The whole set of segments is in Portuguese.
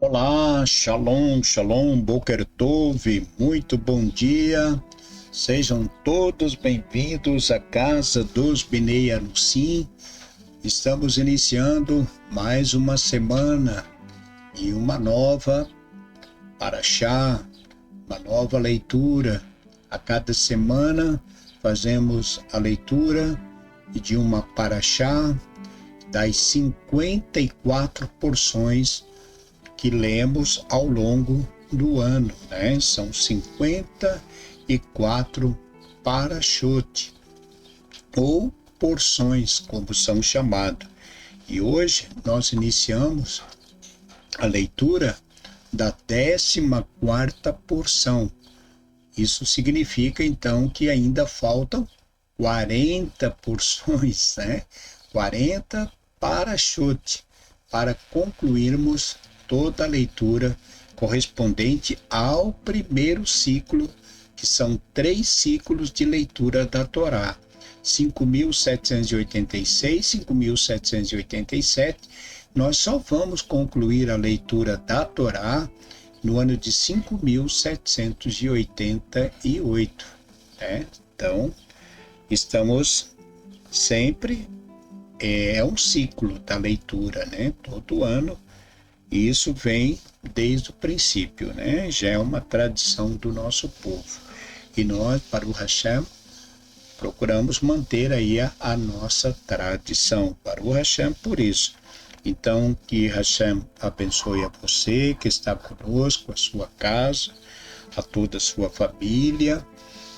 Olá, Shalom, Shalom, Boker Tov, muito bom dia. Sejam todos bem-vindos à Casa dos Bnei Anussim. Estamos iniciando mais uma semana e uma nova Parashá, uma nova leitura. A cada semana fazemos a leitura de uma Parashá das 54 porções que lemos ao longo do ano, né? São 54 parashot, ou porções, como são chamadas. E hoje nós iniciamos a leitura da 14ª porção. Isso significa, então, que ainda faltam 40 porções, né? 40 parashot, para concluirmos toda a leitura correspondente ao primeiro ciclo, que são 3 ciclos de leitura da Torá, 5.786, 5.787. Nós só vamos concluir a leitura da Torá no ano de 5.788, né? Então, estamos sempre, é um ciclo da leitura, né? Todo ano. E isso vem desde o princípio, né? Já é uma tradição do nosso povo. E nós, para o Hashem, procuramos manter aí a nossa tradição, para o Hashem, por isso. Então, que Hashem abençoe a você que está conosco, a sua casa, a toda a sua família.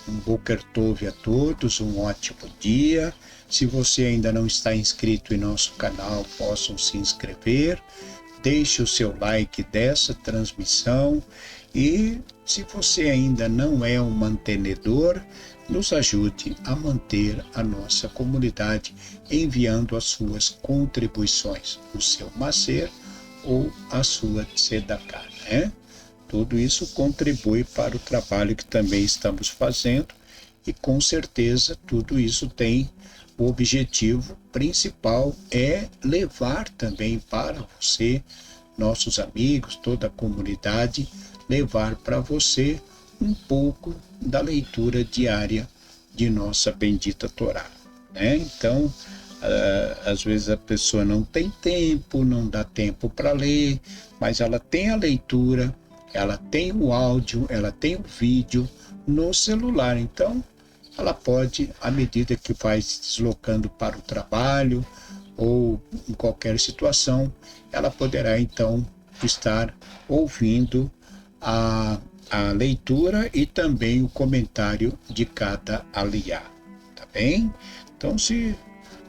Um Boker Tov a todos, um ótimo dia. Se você ainda não está inscrito em nosso canal, possam se inscrever. Deixe o seu like dessa transmissão e, se você ainda não é um mantenedor, nos ajude a manter a nossa comunidade enviando as suas contribuições, o seu maser ou a sua tzedakah, né? Tudo isso contribui para o trabalho que também estamos fazendo e, com certeza, tudo isso tem o objetivo principal é levar também para você, nossos amigos, toda a comunidade, levar para você um pouco da leitura diária de nossa bendita Torá, né? Então, às vezes a pessoa não tem tempo, não dá tempo para ler, mas ela tem a leitura, ela tem o áudio, ela tem o vídeo no celular, então ela pode, à medida que vai se deslocando para o trabalho ou em qualquer situação, ela poderá então estar ouvindo a leitura e também o comentário de cada aliá, tá bem? Então, se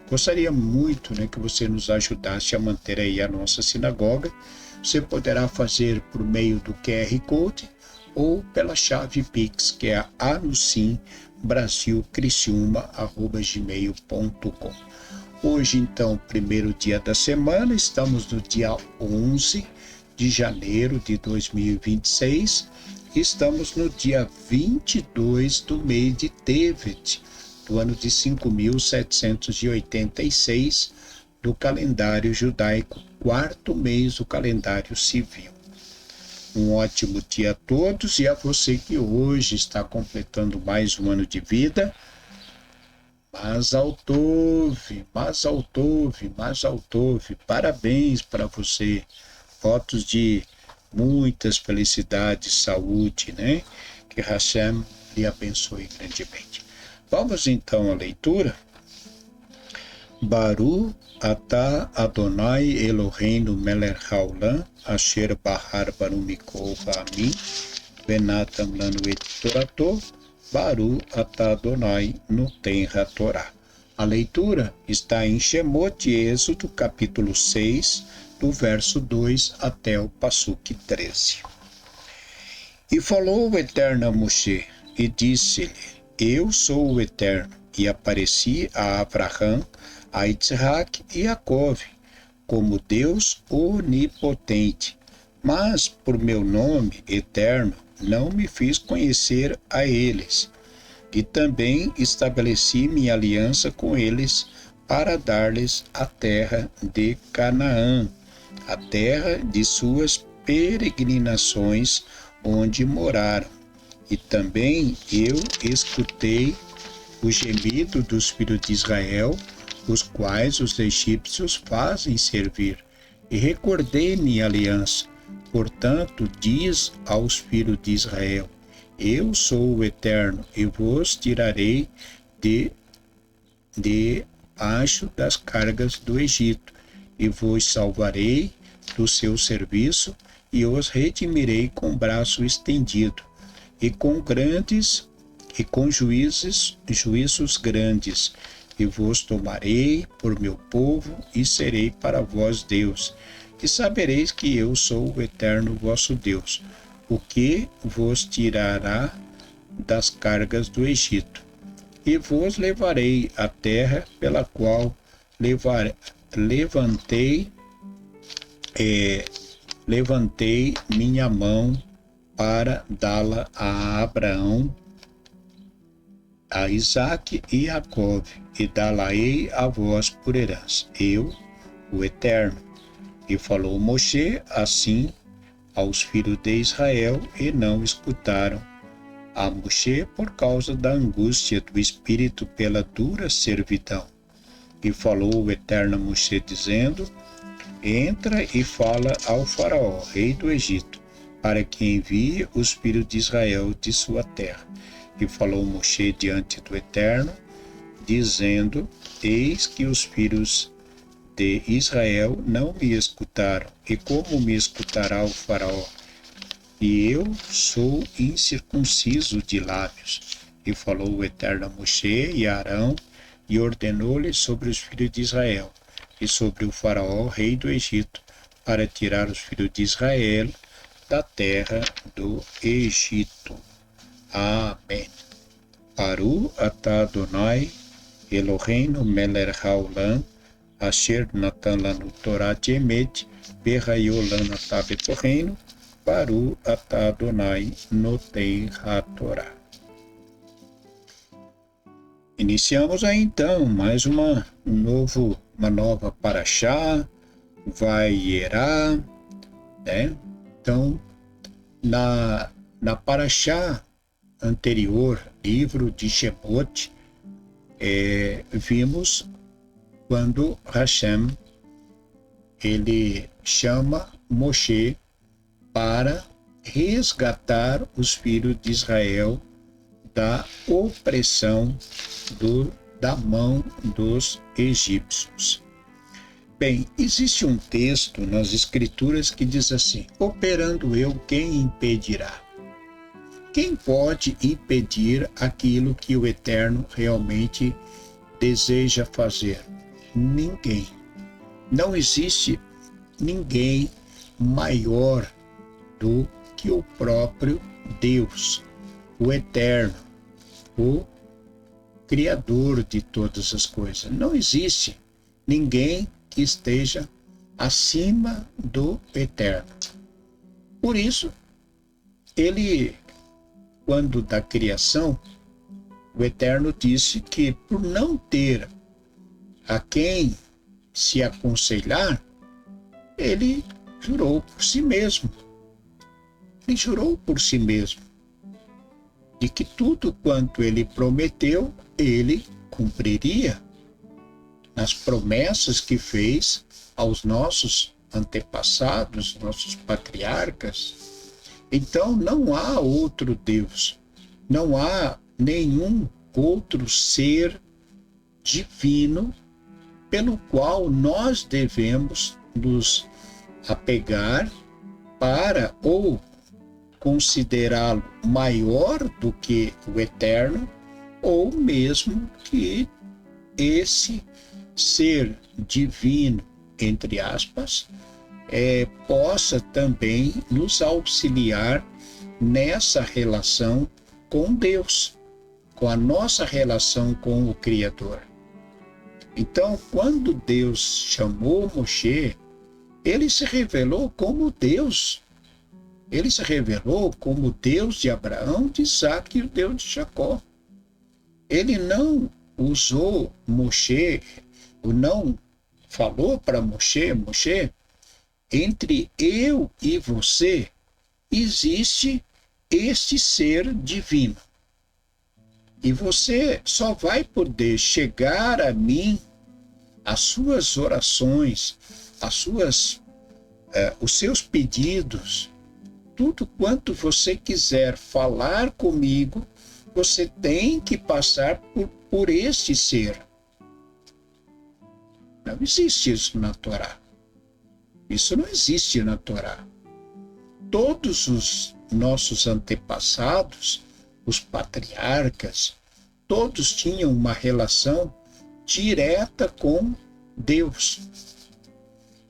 gostaria muito, né, que você nos ajudasse a manter aí a nossa sinagoga, você poderá fazer por meio do QR Code ou pela chave Pix, que é a anussimbrasilcriciúma@gmail.com. Hoje, então, primeiro dia da semana, estamos no dia 11 de janeiro de 2026, e estamos no dia 22 do mês de Tevet, do ano de 5.786 do calendário judaico, quarto mês do calendário civil. Um ótimo dia a todos, e a você que hoje está completando mais um ano de vida. Mazal Tov, Mazal Tov, Mazal Tov. Parabéns para você. Votos de muitas felicidades, saúde, né? Que Hashem lhe abençoe grandemente. Vamos então à leitura. Baru atah Adonai Eloheinu melech haolam asher bahar banu mikol ba'amin venatam lanu et torato Baru atah Adonai noten hatorá. A leitura está em Shemot, Êxodo, capítulo 6, do verso 2 até o passuque 13. E falou o Eterno a Moshe, e disse-lhe: Eu sou o Eterno, e apareci a Abraham, a Isaac e a Jacó, como Deus onipotente, mas por meu nome eterno não me fiz conhecer a eles, e também estabeleci minha aliança com eles para dar-lhes a terra de Canaã, a terra de suas peregrinações onde moraram. E também eu escutei o gemido dos filhos de Israel, os quais os egípcios fazem servir, e recordei minha aliança. Portanto, diz aos filhos de Israel: Eu sou o Eterno, e vos tirarei debaixo das cargas do Egito, e vos salvarei do seu serviço, e os redimirei com braço estendido, e com juízos grandes, e vos tomarei por meu povo, e serei para vós Deus. E sabereis que eu sou o Eterno vosso Deus, o que vos tirará das cargas do Egito. E vos levarei à terra pela qual levantei minha mão para dá-la a Abraão, a Isaque e Jacob, e dá-la-ei a vós por herança, eu, o Eterno. E falou Moshe assim aos filhos de Israel, e não escutaram a Moshe por causa da angústia do espírito pela dura servidão. E falou o Eterno a Moshe, dizendo: Entra e fala ao faraó, rei do Egito, para que envie os filhos de Israel de sua terra. E falou Moshe diante do Eterno, dizendo: Eis que os filhos de Israel não me escutaram, e como me escutará o faraó? E eu sou incircunciso de lábios. E falou o Eterno a Moshe e a Arão, e ordenou-lhes sobre os filhos de Israel, e sobre o faraó, rei do Egito, para tirar os filhos de Israel da terra do Egito. Amém. Baruch atah Adonai, Eloheinu melech haolam, asher natan lanu Torah emet, v'hayou lanu atah betocheinu, Baruch atah Adonai noten haTorah. Iniciamos aí então mais uma nova paraxá, Vayera, né? Então, na paraxá anterior, livro de Shemot, vimos quando Hashem ele chama Moshe para resgatar os filhos de Israel da opressão da mão dos egípcios. Bem, existe um texto nas Escrituras que diz assim: operando eu, quem impedirá? Quem pode impedir aquilo que o Eterno realmente deseja fazer? Ninguém. Não existe ninguém maior do que o próprio Deus, o Eterno, o Criador de todas as coisas. Não existe ninguém que esteja acima do Eterno. Por isso, ele, quando da criação, o Eterno disse que por não ter a quem se aconselhar, ele jurou por si mesmo. Ele jurou por si mesmo de que tudo quanto ele prometeu, ele cumpriria nas promessas que fez aos nossos antepassados, nossos patriarcas. Então não há outro Deus, não há nenhum outro ser divino pelo qual nós devemos nos apegar para ou considerá-lo maior do que o Eterno, ou mesmo que esse ser divino, entre aspas, possa também nos auxiliar nessa relação com Deus, com a nossa relação com o Criador. Então, quando Deus chamou Moshe, ele se revelou como Deus. Ele se revelou como Deus de Abraão, de Isaque e o Deus de Jacó. Ele não usou Moshe, ou não falou para Moshe, entre eu e você existe este ser divino. E você só vai poder chegar a mim, as suas orações, os seus pedidos, tudo quanto você quiser falar comigo, você tem que passar por este ser. Não existe isso na Torá. Isso não existe na Torá. Todos os nossos antepassados, os patriarcas, todos tinham uma relação direta com Deus.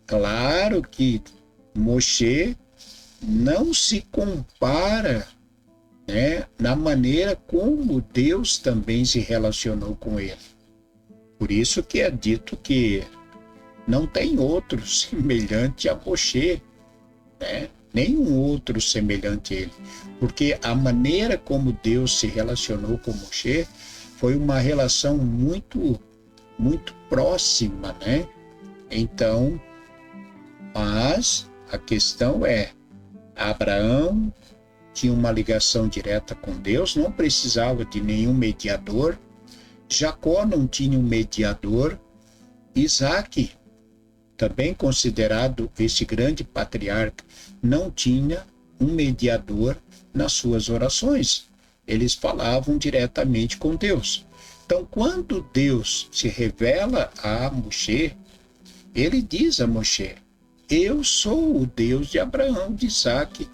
Claro que Moshe não se compara, né, na maneira como Deus também se relacionou com ele. Por isso que é dito que não tem outro semelhante a Moshe, né? Nenhum outro semelhante a ele. Porque a maneira como Deus se relacionou com Moshe foi uma relação muito, muito próxima, né? Então, mas a questão é, Abraão tinha uma ligação direta com Deus, não precisava de nenhum mediador. Jacó não tinha um mediador. Isaac, também considerado esse grande patriarca, não tinha um mediador nas suas orações. Eles falavam diretamente com Deus. Então, quando Deus se revela a Moshe, ele diz a Moshe: eu sou o Deus de Abraão, de Isaac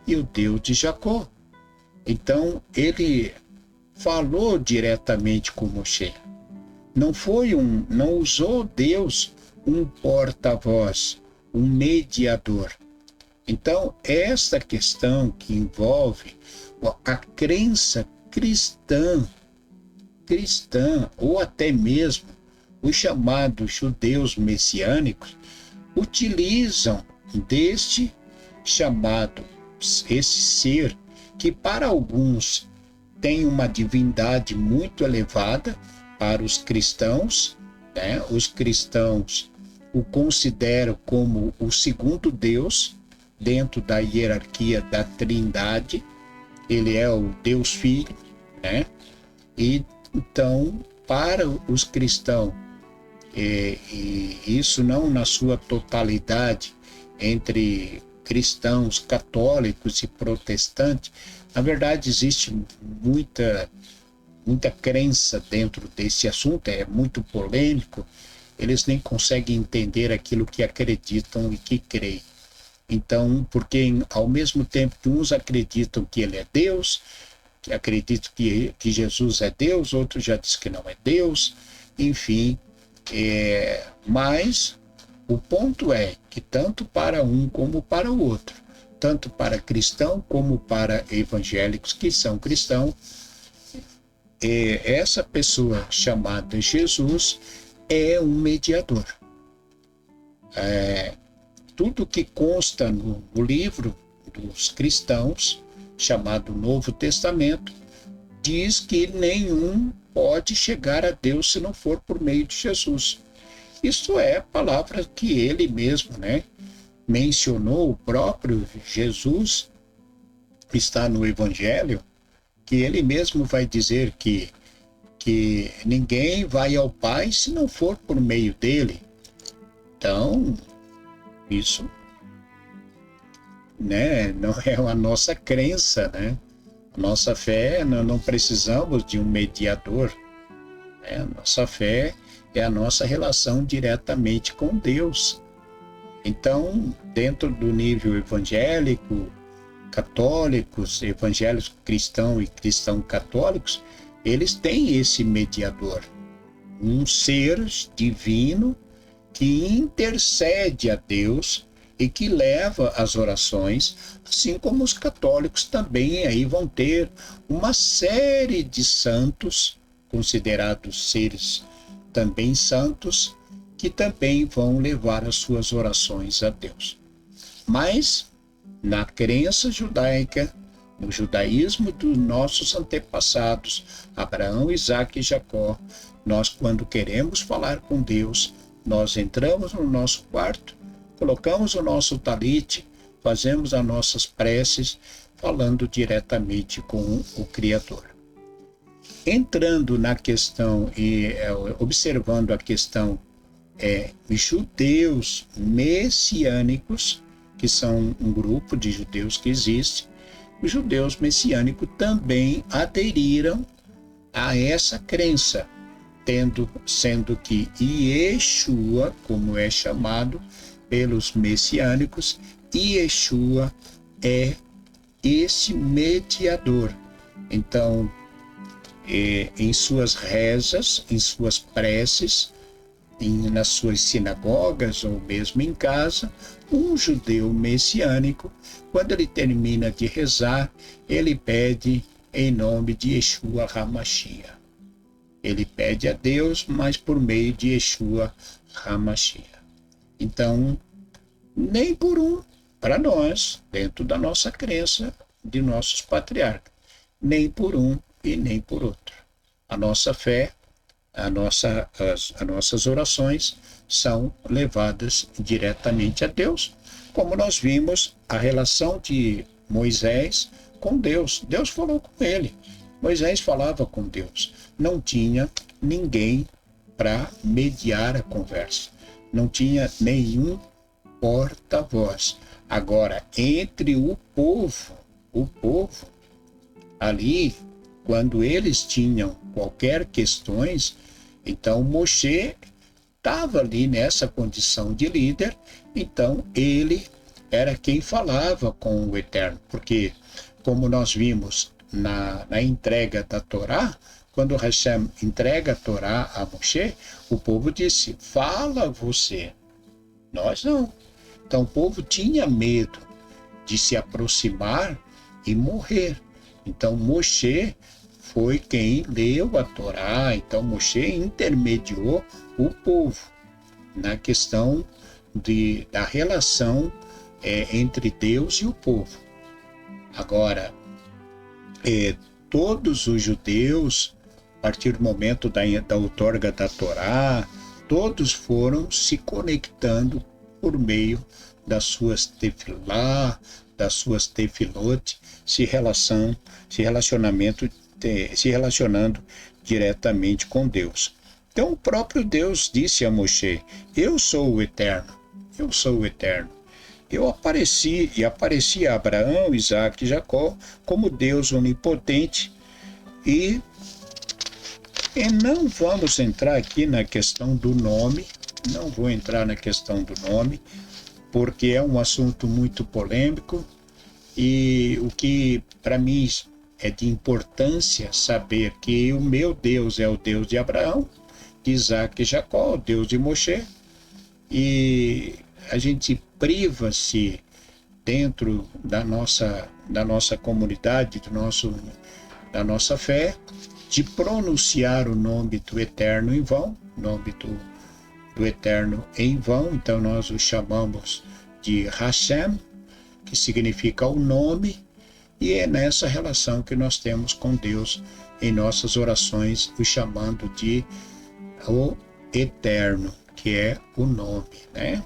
e o Deus de Jacó. Então, ele falou diretamente com Moshe. Não usou Deus um porta-voz, um mediador. Então, esta questão que envolve a crença cristã, ou até mesmo os chamados judeus messiânicos, utilizam deste chamado, esse ser, que para alguns tem uma divindade muito elevada, para os cristãos, né? Os cristãos o consideram como o segundo Deus dentro da hierarquia da Trindade. Ele é o Deus Filho, né? E então, para os cristãos, e isso não na sua totalidade entre cristãos, católicos e protestantes, na verdade existe muita crença dentro desse assunto, é muito polêmico, eles nem conseguem entender aquilo que acreditam e que creem. Então, porque ao mesmo tempo que uns acreditam que ele é Deus, que acreditam que Jesus é Deus, outros já dizem que não é Deus, enfim. Mas o ponto é que tanto para um como para o outro, tanto para cristão como para evangélicos que são cristãos, essa pessoa chamada Jesus é um mediador. Tudo que consta no livro dos cristãos, chamado Novo Testamento, diz que nenhum pode chegar a Deus se não for por meio de Jesus. Isso é a palavra que ele mesmo, né, mencionou. O próprio Jesus está no Evangelho, que ele mesmo vai dizer que ninguém vai ao Pai se não for por meio dele. Então, isso, né, não é a nossa crença, né? A nossa fé, nós não precisamos de um mediador, né? A nossa fé é a nossa relação diretamente com Deus. Então, dentro do nível evangélico, católicos, evangélicos cristãos e cristãos católicos, eles têm esse mediador, um ser divino que intercede a Deus e que leva as orações, assim como os católicos também aí vão ter uma série de santos, considerados seres também santos, que também vão levar as suas orações a Deus. Mas, na crença judaica, no judaísmo dos nossos antepassados, Abraão, Isaque e Jacó, nós, quando queremos falar com Deus, nós entramos no nosso quarto, colocamos o nosso talite, fazemos as nossas preces, falando diretamente com o Criador. Entrando na questão e observando a questão judeus messiânicos, que são um grupo de judeus que existe, os judeus messiânicos também aderiram a essa crença, sendo que Yeshua, como é chamado pelos messiânicos, Yeshua é esse mediador. Então, em suas rezas, em suas preces, nas suas sinagogas ou mesmo em casa, um judeu messiânico, quando ele termina de rezar, ele pede em nome de Yeshua HaMashiach. Ele pede a Deus, mas por meio de Yeshua HaMashiach. Então, nem por um, para nós, dentro da nossa crença de nossos patriarcas, nem por um e nem por outro. A nossa fé, as nossas orações são levadas diretamente a Deus, como nós vimos a relação de Moisés com Deus. Deus falou com ele. Moisés falava com Deus. Não tinha ninguém para mediar a conversa. Não tinha nenhum porta-voz. Agora, entre o povo ali, quando eles tinham qualquer questões, então Moshe estava ali nessa condição de líder, então ele era quem falava com o Eterno, porque como nós vimos na entrega da Torá, quando Hashem entrega a Torá a Moshe, o povo disse, fala você, nós não. Então o povo tinha medo de se aproximar e morrer. Então Moshe foi quem leu a Torá, então Moshe intermediou o povo na questão da relação entre Deus e o povo. Agora, todos os judeus, a partir do momento da outorga da Torá, todos foram se conectando por meio das suas tefilá, das suas tefilot, se relacionando diretamente com Deus. Então o próprio Deus disse a Moshe, eu sou o Eterno, eu sou o Eterno. Eu apareci a Abraão, Isaac e Jacó como Deus onipotente e não vamos entrar aqui na questão do nome, não vou entrar na questão do nome, porque é um assunto muito polêmico e o que para mim é de importância saber que o meu Deus é o Deus de Abraão, de Isaac e Jacó, o Deus de Moshe, e a gente priva-se dentro da nossa comunidade, da nossa fé, de pronunciar o nome do Eterno em vão, o nome do Eterno em vão, então nós o chamamos de Hashem, que significa o nome, e é nessa relação que nós temos com Deus em nossas orações, o chamando de o Eterno, que é o nome, né?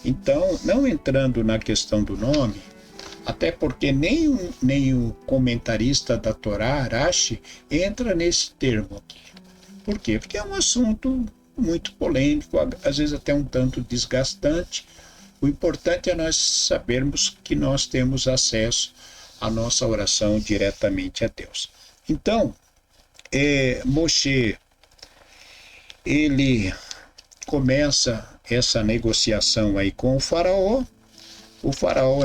Então, não entrando na questão do nome, até porque nem o comentarista da Torá, Rashi, entra nesse termo aqui. Por quê? Porque é um assunto muito polêmico, às vezes até um tanto desgastante. O importante é nós sabermos que nós temos acesso à nossa oração diretamente a Deus. Então, Moshe, ele começa essa negociação aí com o faraó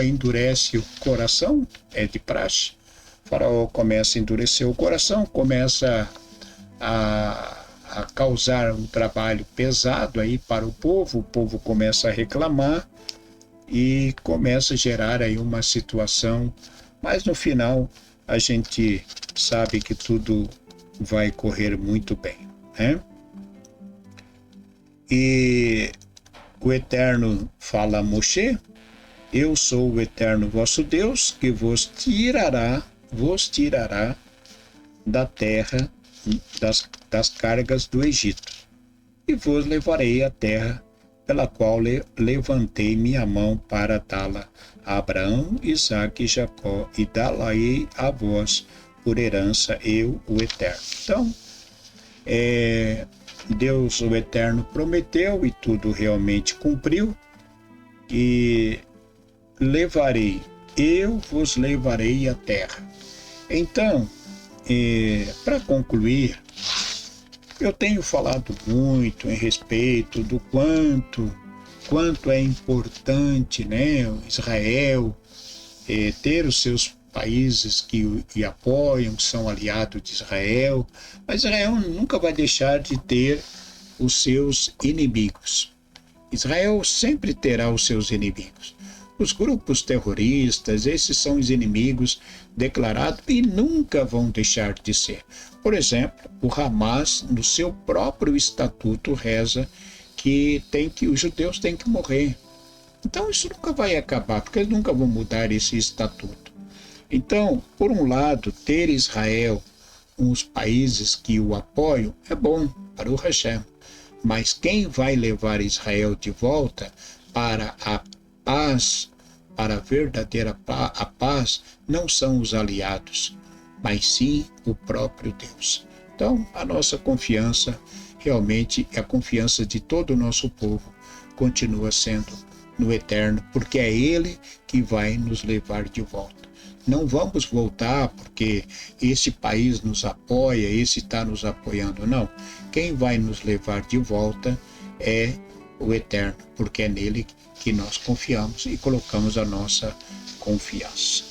endurece o coração, é de praxe, o faraó começa a endurecer o coração, começa a causar um trabalho pesado aí para o povo começa a reclamar e começa a gerar aí uma situação, mas no final a gente sabe que tudo vai correr muito bem, né? E o Eterno fala a Moshe, eu sou o Eterno vosso Deus, que vos tirará da terra das cargas do Egito, e vos levarei à terra pela qual levantei minha mão para dá-la a Abraão, Isaque e Jacó, e dá-la-ei a vós por herança, eu, o Eterno. Então, Deus, o Eterno, prometeu e tudo realmente cumpriu, e eu vos levarei à terra. Então, para concluir, eu tenho falado muito em respeito do quanto é importante, né, Israel ter os seus países que apoiam, que são aliados de Israel, mas Israel nunca vai deixar de ter os seus inimigos. Israel sempre terá os seus inimigos. Os grupos terroristas, esses são os inimigos declarados e nunca vão deixar de ser. Por exemplo, o Hamas, no seu próprio estatuto, reza que os judeus têm que morrer. Então isso nunca vai acabar, porque eles nunca vão mudar esse estatuto. Então, por um lado, ter Israel, uns países que o apoiam, é bom para o Hashem. Mas quem vai levar Israel de volta para a paz, para a verdadeira paz, não são os aliados, mas sim o próprio Deus. Então, a nossa confiança, realmente, a confiança de todo o nosso povo, continua sendo no Eterno, porque é Ele que vai nos levar de volta. Não vamos voltar porque esse país nos apoia, esse está nos apoiando, não. Quem vai nos levar de volta é o Eterno, porque é nele que nós confiamos e colocamos a nossa confiança.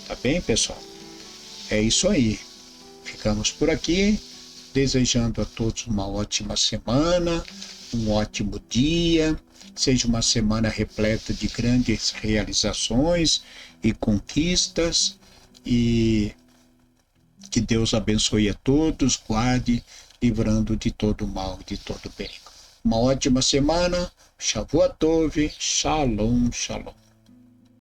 Tá bem, pessoal? É isso aí. Ficamos por aqui, desejando a todos uma ótima semana, um ótimo dia, seja uma semana repleta de grandes realizações e conquistas, e que Deus abençoe a todos, guarde, livrando de todo mal, de todo perigo. Uma ótima semana, Shavuot Tov, Shalom, Shalom.